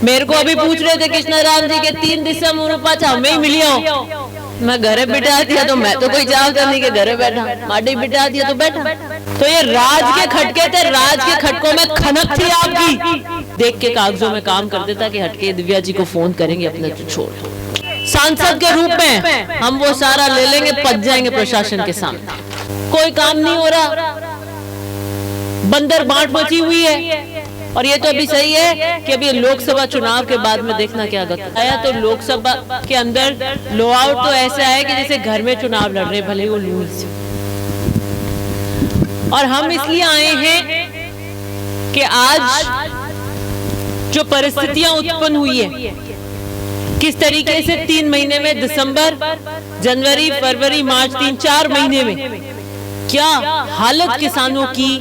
मेरे को अभी पूछ रहे थे कृष्णा राम जी के 3 दिसंबर पाचा हमें ही मिलियो। मैं घरे बिठा दिया तो मैं तो कोई जवाब नहीं के घरे बैठा, माटी बिठा दिया तो बैठा। तो ये राज के खटके थे, राज के खटकों में खनक थी आपकी। देख के कागजों में काम कर देता कि हटके दिव्या जी को फोन करेंगे अपने तो छोड़। सांसद के रूप में हम वो सारा ले लेंगे, पच जाएंगे प्रशासन के सामने। कोई काम नहीं हो रहा, बंदर बांट मची हुई है। और ये तो अभी सही है कि अभी लोकसभा चुनाव के बाद में देखना क्या होता है। तो लोकसभा के अंदर लो आउट तो ऐसा है कि जैसे घर में चुनाव लड़ रहे, भले वो लूज से। और हम इसलिए आए हैं कि आज जो परिस्थितियां उत्पन्न हुई है, किस तरीके से 3 महीने में, दिसंबर, जनवरी, फरवरी, मार्च, 3-4 महीने में क्या हालत किसानों की,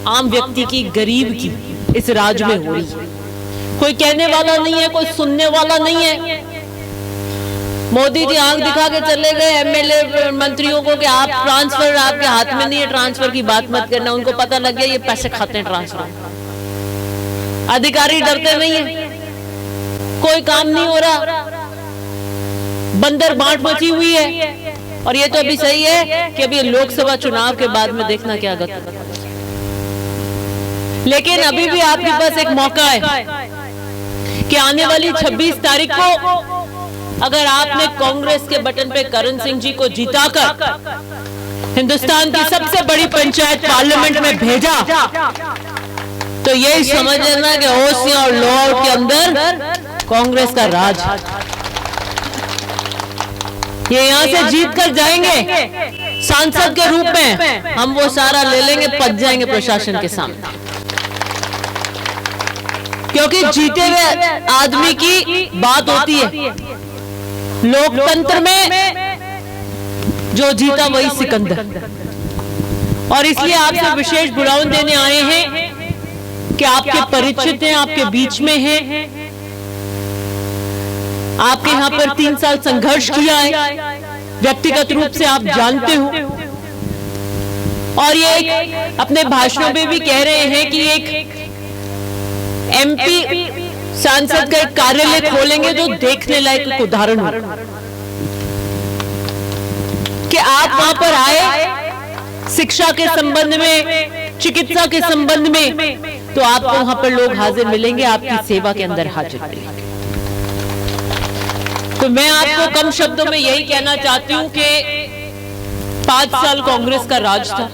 आम व्यक्ति की, गरीब की इस राज्य में हो रही है। कोई कहने वाला नहीं है, कोई सुनने वाला नहीं है। मोदी जी आंख दिखा के चले गए एमएलए मंत्रियों को कि आप ट्रांसफर आपके हाथ में नहीं है, ट्रांसफर की बात मत करना। उनको पता लग गया ये पैसे खाते हैं ट्रांसफर। अधिकारी डरते नहीं है, कोई काम नहीं हो रहा, बंदर बांट मची हुई है। और ये तो अभी सही है कि अभी लोकसभा चुनाव के बाद में देखना क्या होता है। लेकिन अभी भी आपके पास एक मौका है कि आने वाली 26 तारीख को अगर आपने कांग्रेस के बटन पे करण सिंह जी को जिताकर हिंदुस्तान की सबसे बड़ी पंचायत पार्लियामेंट में भेजा, तो यही समझ लेना कि ओसियां और लो आउट के अंदर कांग्रेस का राज। ये यहां से जीत कर जाएंगे, सांसद के रूप में हम वो सारा ले लेंगे, पच जाएंगे प्रशासन के सामने। क्योंकि जीते हुए आदमी की बात होती है। लोकतंत्र में जो जीता वही सिकंदर। और इसलिए आपसे विशेष बुलावन देने आए हैं कि आपके परिचित हैं, आपके बीच में हैं, आपके यहां पर 3 साल संघर्ष किया है, व्यक्तिगत रूप से आप जानते हो। और ये अपने भाषणों में भी कह रहे हैं कि एक एमपी सांसद का एक कार्यालय खोलेंगे जो देखने लायक एक उदाहरण हो कि आप वहां पर आए, शिक्षा के संबंध में, चिकित्सा के संबंध में, तो आपको वहां पर लोग हाजिर मिलेंगे, आपकी सेवा के अंदर हाजिर मिलेंगे। तो मैं आपको कम शब्दों में यही कहना चाहती हूं कि 5 साल कांग्रेस का राज था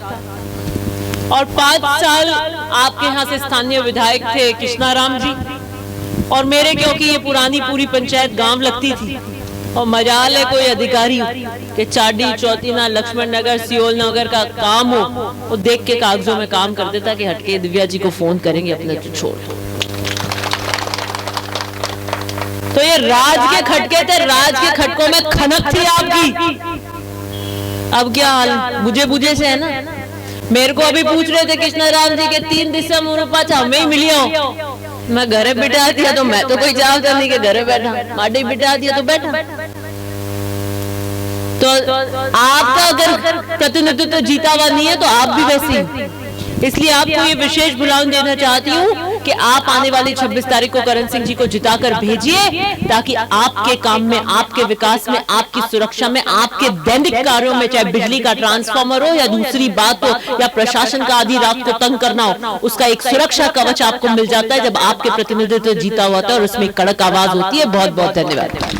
और 5 साल आपके यहां से स्थानीय विधायक थे कृष्णा राम जी और मेरे, क्योंकि ये पुरानी पूरी पंचायत गांव लगती थी। और मजाल है कोई अधिकारी कि चाडी, चौथीना, लक्ष्मण नगर, सियोल नगर का काम हो, वो देख के कागजों में काम कर देता कि हटके दिव्या जी को फोन करेंगे अपने तो छोड़। तो ये राज के खटके थे, राज के खटकों में खनक थी आपकी। अब क्या हाल मुझे बुझे से है ना। मेरे को अभी पूछ रहे थे कृष्णा राम जी के 3 दिसंबर पाचा हमें ही मिलियो। मैं घरे बिठा दिया तो मैं तो कोई जवाब नहीं के घरे बैठा, माटी बिठा दिया तो बैठा। तो आपका अगर प्रतिनिधित्व जीता हुआ नहीं है तो आप भी वैसे ही। इसलिए आपको ये विशेष बुलावन देना चाहती हूँ कि आप आने वाली 26 तारीख को करण सिंह जी को जिताकर भेजिए, ताकि आपके काम में, आपके विकास में, आपकी सुरक्षा में, आपके दैनिक कार्यों में, चाहे बिजली का ट्रांसफार्मर हो या दूसरी बात हो या प्रशासन का आधी रात को तंग करना हो, उसका एक सुरक्षा कवच आपको मिल जाता है जब आपके प्रतिनिधित्व जीता हुआ था और उसमें कड़क आवाज होती है। बहुत बहुत धन्यवाद।